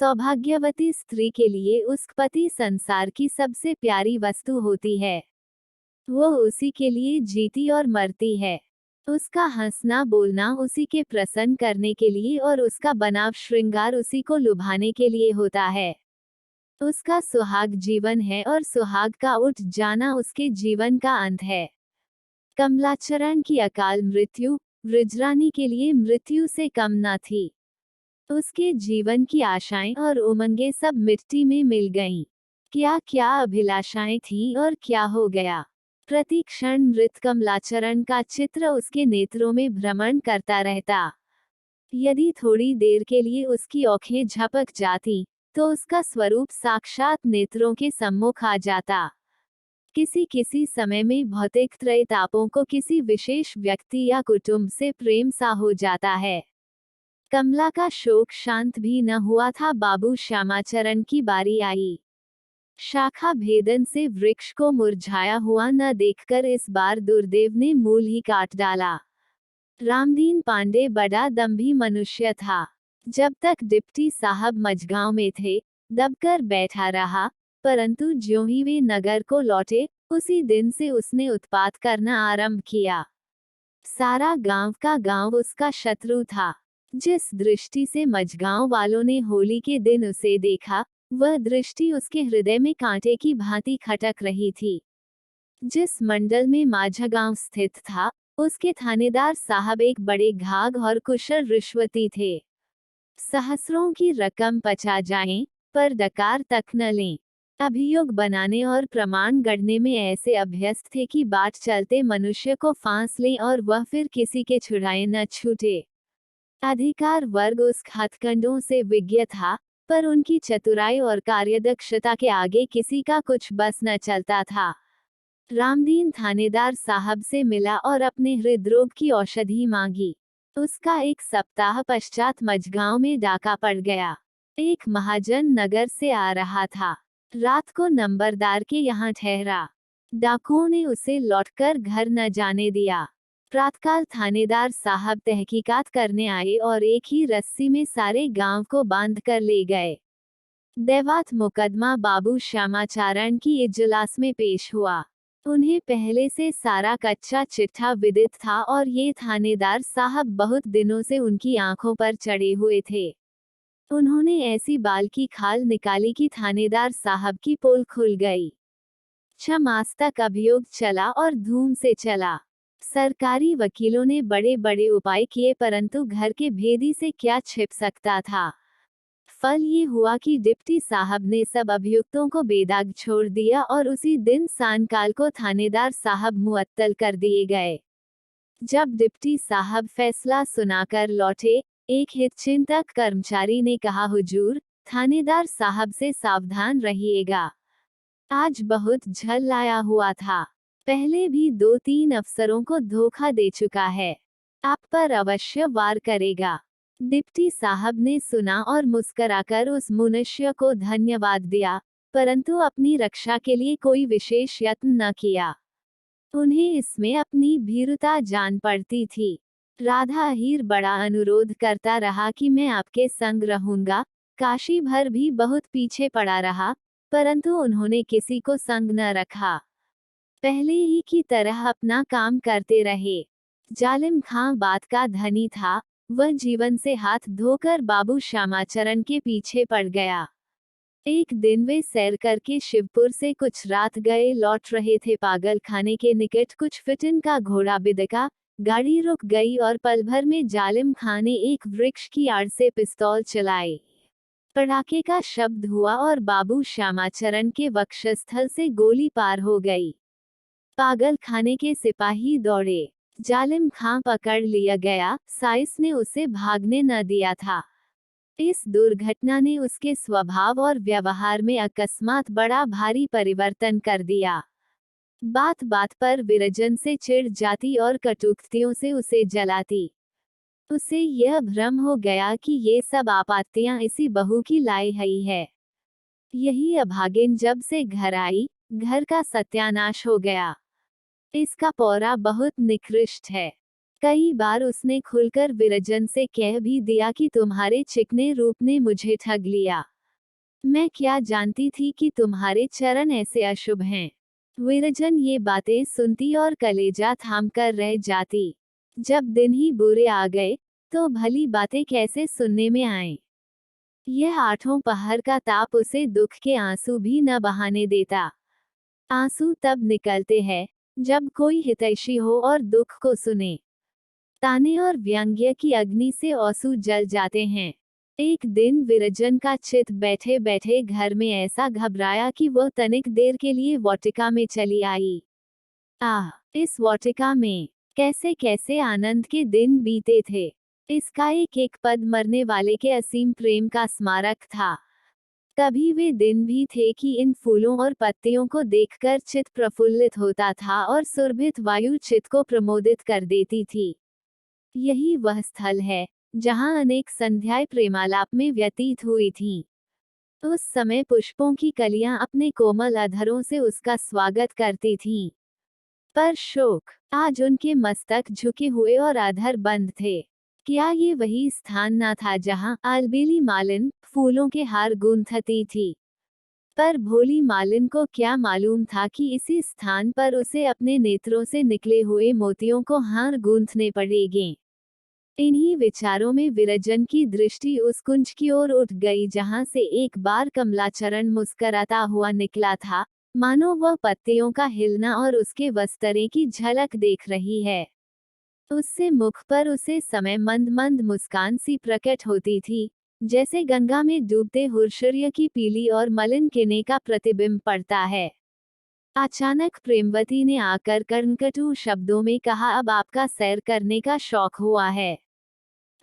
सौभाग्यवती स्त्री के लिए उसका पति संसार की सबसे प्यारी वस्तु होती है। वो उसी के लिए जीती और मरती है। उसका हंसना बोलना उसी के प्रसन्न करने के लिए और उसका बनाव श्रृंगार उसी को लुभाने के लिए होता है। उसका सुहाग जीवन है और सुहाग का उठ जाना उसके जीवन का अंत है। कमलाचरण की अकाल मृत्यु वृजरानी के लिए मृत्यु से कम न थी। उसके जीवन की आशाएं और उमंगें सब मिट्टी में मिल गईं। क्या क्या अभिलाषाएं थीं और क्या हो गया। प्रति क्षण मृत कमलाचरण का चित्र उसके नेत्रों में भ्रमण करता रहता। यदि थोड़ी देर के लिए उसकी आंखें झपक जाती तो उसका स्वरूप साक्षात नेत्रों के सम्मुख आ जाता। किसी किसी समय में भौतिक त्रैतापों को किसी विशेष व्यक्ति या कुटुंब से प्रेम सा हो जाता है। कमला का शोक शांत भी न हुआ था। बाबू श्यामाचरण की बारी आई। शाखा भेदन से वृक्ष को मुरझाया हुआ न देखकर इस बार दुर्देव ने मूल ही काट डाला। रामदीन पांडे बड़ा दंभी मनुष्य था। जब तक डिप्टी साहब मझगांव में थे दबकर बैठा रहा, परंतु ज्यों ही वे नगर को लौटे उसी दिन से उसने उत्पात करना आरंभ किया। सारा गांव का गांव उसका शत्रु था। जिस दृष्टि से मझगांव वालों ने होली के दिन उसे देखा, वह दृष्टि उसके हृदय में कांटे की भांति खटक रही थी। जिस मंडल में माझगांव स्थित था, उसके थानेदार साहब एक बड़े घाघ और कुशल रिश्वती थे। सहस्रों की रकम पचा जाएं, पर डकार तक न लें। अभियोग बनाने और प्रमाण गढ़ने में ऐसे अभ्यस्त थे कि बाट चलते मनुष्य को फांस लें और वह फिर किसी के छुड़ाए न छूटे। अधिकार वर्ग उस हथकंडों से विज्ञ था, पर उनकी चतुराई और कार्यदक्षता के आगे किसी का कुछ बस न चलता था। रामदीन थानेदार साहब से मिला और अपने हृदरोग की औषधि मांगी। उसका एक सप्ताह पश्चात मझगांव में डाका पड़ गया। एक महाजन नगर से आ रहा था। रात को नंबरदार के यहाँ ठहरा। डाकुओं ने उसे लौटकर घर न जाने दिया। प्रातकाल थानेदार साहब तहकीकात करने आए और एक ही रस्सी में सारे गांव को बांध कर ले गए। दैवात मुकदमा बाबू श्यामाचरण की इजलास में पेश हुआ। उन्हें पहले से सारा कच्चा चिट्ठा विदित था और ये थानेदार साहब बहुत दिनों से उनकी आंखों पर चढ़े हुए थे। उन्होंने ऐसी बाल की खाल निकाली कि थानेदार साहब की पोल खुल गई। 6 मास तक अभियोग चला और धूम से चला। सरकारी वकीलों ने बड़े बड़े उपाय किए, परंतु घर के भेदी से क्या छिप सकता था। फल ये हुआ कि डिप्टी साहब ने सब अभियुक्तों को बेदाग छोड़ दिया और उसी दिन सायंकाल को थानेदार साहब मुअत्तल कर दिए गए। जब डिप्टी साहब फैसला सुनाकर लौटे, एक हितचिंतक कर्मचारी ने कहा, हुजूर, थानेदार साहब से सावधान रहिएगा। आज बहुत झल आया हुआ था। पहले भी 2-3 अफसरों को धोखा दे चुका है। आप पर अवश्य वार करेगा। डिप्टी साहब ने सुना और मुस्कराकर उस मनुष्य को धन्यवाद दिया, परंतु अपनी रक्षा के लिए कोई विशेष यत्न न किया। उन्हें इसमें अपनी भीरुता जान पड़ती थी। राधा अहीर बड़ा अनुरोध करता रहा कि मैं आपके संग रहूंगा। काशी भर भी बहुत पीछे पड़ा रहा, परंतु उन्होंने किसी को संग न रखा। पहले ही की तरह अपना काम करते रहे। जालिम खां बात का धनी था। वह जीवन से हाथ धोकर बाबू श्यामाचरण के पीछे पड़ गया। एक दिन वे सैर करके शिवपुर से कुछ रात गए लौट रहे थे। पागल खाने के निकट कुछ फिटिन का घोड़ा बिदका, गाड़ी रुक गई और पल भर में जालिम खां ने एक वृक्ष की आड़ से पिस्तौल चलाई। पटाखे का शब्द हुआ और बाबू श्यामाचरण के वक्षस्थल से गोली पार हो गई। पागल खाने के सिपाही दौड़े। जालिम खां पकड़ लिया गया। साइस ने उसे भागने न दिया था। इस दुर्घटना ने उसके स्वभाव और व्यवहार में अकस्मात बड़ा भारी परिवर्तन कर दिया। बात बात पर विरजन से चिढ़ जाती और कटुक्तियों से उसे जलाती। उसे यह भ्रम हो गया कि ये सब आपत्तियां इसी बहू की लाई हुई है। यही अभागिन जब से घर आई, घर का सत्यानाश हो गया। इसका पौरा बहुत निकृष्ट है। कई बार उसने खुलकर विरजन से कह भी दिया कि तुम्हारे चिकने रूप ने मुझे ठग लिया। मैं क्या जानती थी कि तुम्हारे चरण ऐसे अशुभ हैं। विरजन ये बातें सुनती और कलेजा थाम कर रह जाती। जब दिन ही बुरे आ गए तो भली बातें कैसे सुनने में आए। यह आठों पहर का ताप उसे दुख के आंसू भी न बहाने देता। आंसू तब निकलते हैं जब कोई हितैषी हो और दुख को सुने। ताने और व्यंग्य की अग्नि से आंसू जल जाते हैं। एक दिन विरजन का चित्त बैठे बैठे घर में ऐसा घबराया कि वह तनिक देर के लिए वाटिका में चली आई। आह, इस वाटिका में कैसे कैसे आनंद के दिन बीते थे। इसका एक एक पद मरने वाले के असीम प्रेम का स्मारक था। कभी वे दिन भी थे कि इन फूलों और पत्तियों को देखकर चित्त प्रफुल्लित होता था और सुरभित वायु चित्त को प्रमोदित कर देती थी। यही वह स्थल है जहां अनेक संध्याएं प्रेमालाप में व्यतीत हुई थीं। उस समय पुष्पों की कलियां अपने कोमल अधरों से उसका स्वागत करती थीं। पर शोक, आज उनके मस्तक झुके हुए और अधर बंद थे। क्या ये वही स्थान न था जहां अलबेली मालिन फूलों के हार गूंथती थी। पर भोली मालिन को क्या मालूम था कि इसी स्थान पर उसे अपने नेत्रों से निकले हुए मोतियों को हार गूंथने पड़ेंगे। इन्हीं विचारों में विरजन की दृष्टि उस कुंज की ओर उठ गई जहां से एक बार कमलाचरण मुस्कराता हुआ निकला था, मानो वह पत्तियों का हिलना और उसके वस्तरे की झलक देख रही है। उससे मुख पर उसे समय मंद मंद मुस्कान सी प्रकट होती थी, जैसे गंगा में डूबते हुए सूर्य की पीली और मलिन किरणें का प्रतिबिंब पड़ता है। अचानक प्रेमवती ने आकर कर्णकटु शब्दों में कहा, अब आपका सैर करने का शौक हुआ है।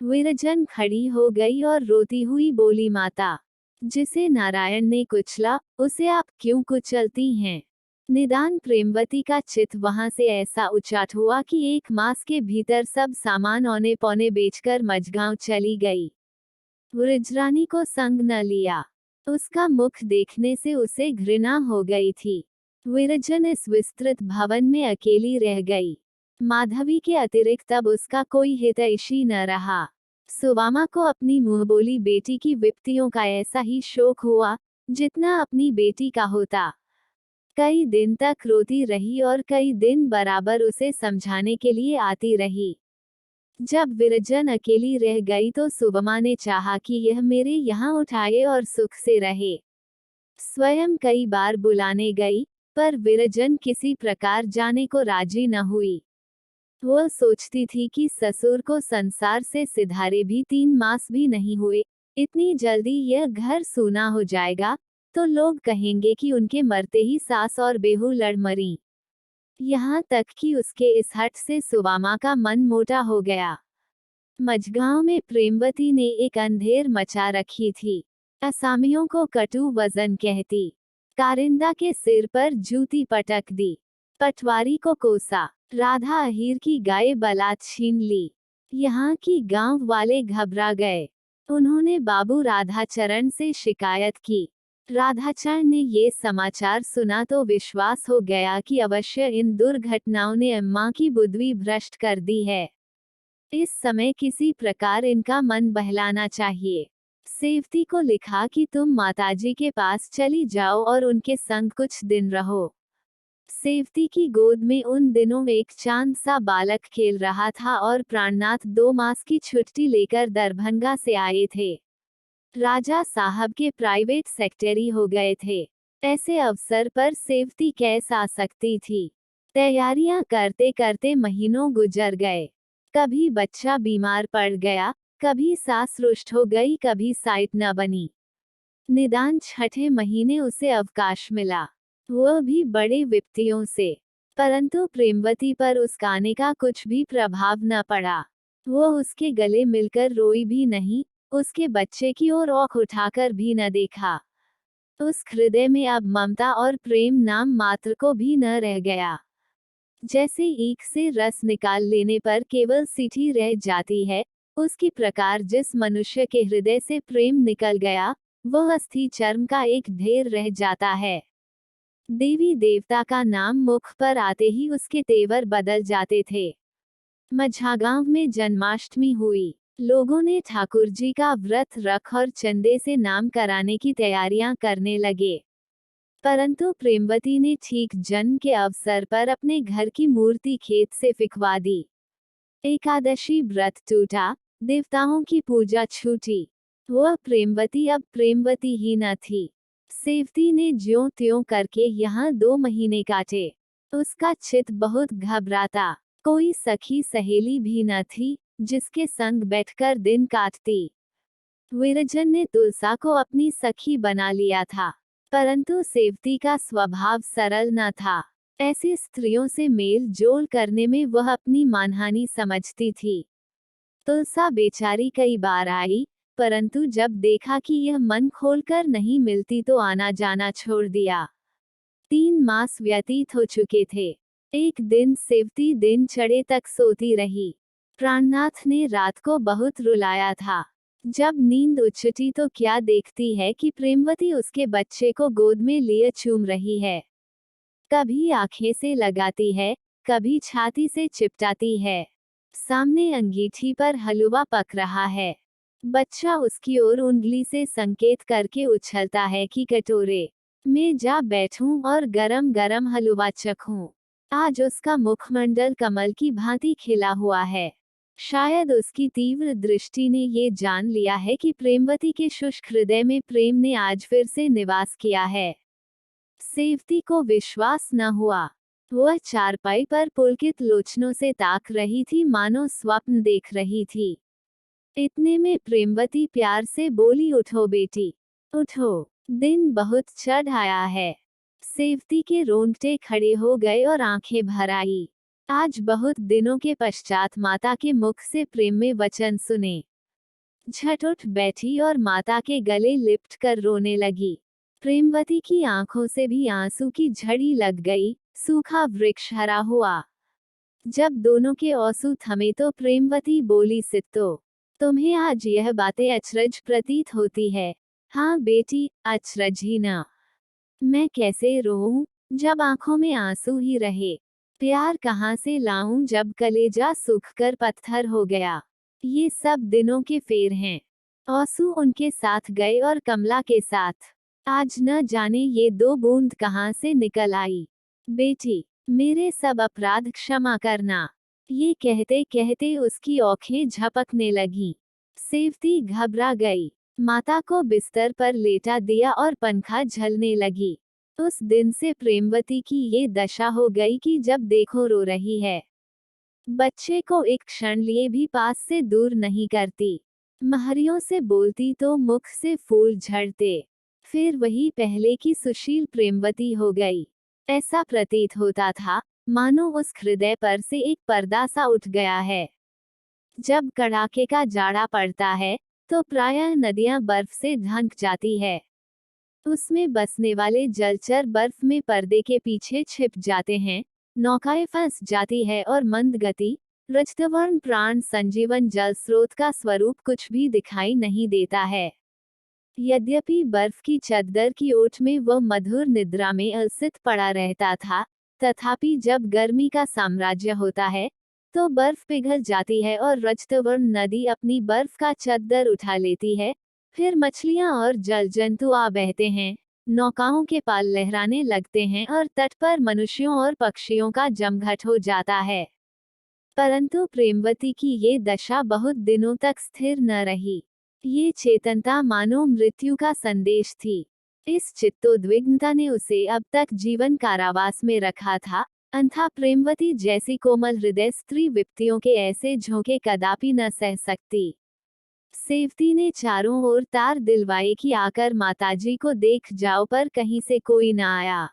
विरजन खड़ी हो गई और रोती हुई बोली, माता, जिसे नारायण ने कुचला उसे आप क्यों कुचलती हैं। निदान प्रेमवती का चित्त वहां से ऐसा उचाट हुआ कि 1 मास के भीतर सब सामान औने पौने बेचकर मझगांव चली गई। वृजरानी को संग न लिया। उसका मुख देखने से उसे घृणा हो गई थी। विरजन इस विस्तृत भवन में अकेली रह गई। माधवी के अतिरिक्त अब उसका कोई हितैषी न रहा। सुवामा को अपनी मुंहबोली बेटी की विपत्तियों का ऐसा ही शोक हुआ जितना अपनी बेटी का होता। कई दिन तक रोती रही और कई दिन बराबर उसे समझाने के लिए आती रही। जब विरजन अकेली रह गई तो सुवमा ने चाहा कि यह मेरे यहाँ उठाए और सुख से रहे। स्वयं कई बार बुलाने गई, पर विरजन किसी प्रकार जाने को राजी न हुई। वह सोचती थी कि ससुर को संसार से सिधारे भी 3 मास भी नहीं हुए, इतनी जल्दी यह घर सूना हो जाएगा, तो लोग कहेंगे कि उनके मरते ही सास और बेहू लड़ मरी। यहाँ तक कि उसके इस हठ से सुवामा का मन मोटा हो गया। मझगांव में प्रेमवती ने एक अंधेर मचा रखी थी। असामियों को कटु वजन कहती। कारिंदा के सिर पर जूती पटक दी। पटवारी को कोसा। राधा अहीर की गाय बलात् छीन ली। यहाँ की गांव वाले घबरा गए। उन्होंने बाबू राधाचरण से शिकायत की। राधाचरण ने ये समाचार सुना तो विश्वास हो गया कि अवश्य इन दुर्घटनाओं ने अम्मा की बुद्धि भ्रष्ट कर दी है। इस समय किसी प्रकार इनका मन बहलाना चाहिए। सेवती को लिखा कि तुम माताजी के पास चली जाओ और उनके संग कुछ दिन रहो। सेवती की गोद में उन दिनों एक चांद सा बालक खेल रहा था और प्राणनाथ 2 मास की छुट्टी लेकर दरभंगा से आए थे। राजा साहब के प्राइवेट सेक्रेटरी हो गए थे। ऐसे अवसर पर सेवती कैसे आ सकती थी। तैयारियां करते करते महीनों गुजर गए। कभी बच्चा बीमार पड़ गया, कभी सास रुष्ट हो गई, कभी साइट न बनी। निदान 6ठे महीने उसे अवकाश मिला, वह भी बड़े विपत्तियों से। परंतु प्रेमवती पर उस आने का कुछ भी प्रभाव न पड़ा। वह उसके गले मिलकर रोई भी नहीं, उसके बच्चे की ओर आँख उठाकर भी न देखा। उस हृदय में अब ममता और प्रेम नाम मात्र को भी न रह गया। जैसे ईख से रस निकाल लेने पर केवल सीठी रह जाती है, उसकी प्रकार जिस मनुष्य के हृदय से प्रेम निकल गया, वह अस्थि चर्म का एक ढेर रह जाता है। देवी देवता का नाम मुख पर आते ही उसके तेवर बदल जाते थे। माझागांव में जन्माष्टमी हुई। लोगों ने ठाकुर जी का व्रत रख और चंदे से नाम कराने की तैयारियां करने लगे। परंतु प्रेमवती ने ठीक जन्म के अवसर पर अपने घर की मूर्ति खेत से फिकवा दी। एकादशी व्रत टूटा, देवताओं की पूजा छूटी। वह प्रेमवती अब प्रेमवती ही न थी। सेवती ने ज्यों त्यों करके यहाँ 2 महीने काटे। उसका चित्त बहुत घबराता। कोई सखी सहेली भी न थी जिसके संग बैठकर दिन काटती। विरजन ने तुलसा को अपनी सखी बना लिया था, परंतु सेवती का स्वभाव सरल न था। ऐसी स्त्रियों से मेल जोल करने में वह अपनी मानहानि समझती थी। तुलसा बेचारी कई बार आई, परंतु जब देखा कि यह मन खोलकर नहीं मिलती तो आना जाना छोड़ दिया। 3 मास व्यतीत हो चुके थे। एक दिन सेवती दिन चढ़े तक सोती रही। प्राणनाथ ने रात को बहुत रुलाया था। जब नींद उछटी तो क्या देखती है कि प्रेमवती उसके बच्चे को गोद में लिए चूम रही है। कभी आंखें से लगाती है, कभी छाती से चिपटाती है। सामने अंगीठी पर हलवा पक रहा है। बच्चा उसकी ओर उंगली से संकेत करके उछलता है कि कटोरे में जा बैठूं और गरम गरम हलवा चखूं। आज उसका मुखमंडल कमल की भांति खिला हुआ है। शायद उसकी तीव्र दृष्टि ने ये जान लिया है कि प्रेमवती के शुष्क हृदय में प्रेम ने आज फिर से निवास किया है। सेवती को विश्वास न हुआ। वह चारपाई पर पुलकित लोचनों से ताक रही थी, मानो स्वप्न देख रही थी। इतने में प्रेमवती प्यार से बोली, उठो बेटी, उठो, दिन बहुत चढ़ आया है। सेवती के रोंगटे खड़े हो गए और आंखें भर आई। आज बहुत दिनों के पश्चात माता के मुख से प्रेम में वचन सुने। झट उठ बैठी और माता के गले लिपट कर रोने लगी। प्रेमवती की आंखों से भी आंसू की झड़ी लग गई। सूखा वृक्ष हरा हुआ। जब दोनों के आंसू थमे तो प्रेमवती बोली, सित्तो, तुम्हें आज यह बातें अचरज प्रतीत होती है। हाँ बेटी, अचरज ही ना। मैं कैसे रोऊं जब आंखों में आंसू ही रहे। प्यार कहाँ से लाऊं जब कलेजा सूखकर पत्थर हो गया। ये सब दिनों के फेर हैं। आंसू उनके साथ गए और कमला के साथ। आज न जाने ये 2 बूंद कहाँ से निकल आई। बेटी, मेरे सब अपराध क्षमा करना। ये कहते कहते उसकी आंखें झपकने लगीं। सेवती घबरा गई। माता को बिस्तर पर लेटा दिया और पंखा झलने लगी। उस दिन से प्रेमवती की ये दशा हो गई कि जब देखो रो रही है। बच्चे को एक क्षण लिए भी पास से दूर नहीं करती। महरियों से बोलती तो मुख से फूल झड़ते। फिर वही पहले की सुशील प्रेमवती हो गई। ऐसा प्रतीत होता था मानो उस हृदय पर से एक पर्दा सा उठ गया है। जब कड़ाके का जाड़ा पड़ता है तो प्रायः नदियां बर्फ से ढंक जाती है। उसमें बसने वाले जलचर बर्फ में पर्दे के पीछे छिप जाते हैं। नौकाएं फंस जाती है और मंद गति रजतवर्ण प्राण संजीवन जल स्रोत का स्वरूप कुछ भी दिखाई नहीं देता है। यद्यपि बर्फ की चद्दर की ओट में वह मधुर निद्रा में अलसित पड़ा रहता था, तथापि जब गर्मी का साम्राज्य होता है तो बर्फ पिघल जाती है और रजतवर्ण नदी अपनी बर्फ का चद्दर उठा लेती है। फिर मछलियां और जल जंतु आ बहते हैं, नौकाओं के पाल लहराने लगते हैं और तट पर मनुष्यों और पक्षियों का जमघट हो जाता है। परंतु प्रेमवती की ये दशा बहुत दिनों तक स्थिर न रही। ये चेतनता मानो मृत्यु का संदेश थी। इस चित्तोद्विग्नता ने उसे अब तक जीवन कारावास में रखा था, अन्था प्रेमवती जैसी कोमल हृदय स्त्री विपत्तियों के ऐसे झोंके कदापि न सह सकती। सेवती ने चारों ओर तार दिलवाए कि आकर माताजी को देख जाओ, पर कहीं से कोई न आया।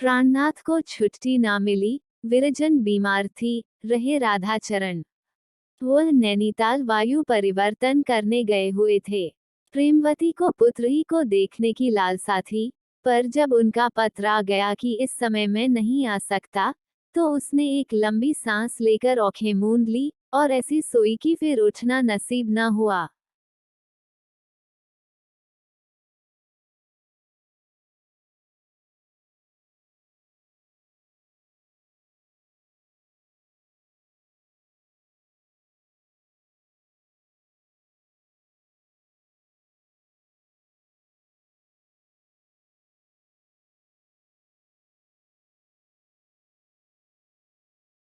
प्राणनाथ को छुट्टी ना मिली। विरजन बीमार थी, रहे राधाचरण। वह नैनीताल वायु परिवर्तन करने गए हुए थे। प्रेमवती को पुत्र ही को देखने की लालसा थी, पर जब उनका पत्र आ गया कि इस समय मैं नहीं आ सकता, तो उसने एक लंबी सांस लेकर आंखें मूंद ली और ऐसी सोई कि फिर उठना नसीब न हुआ।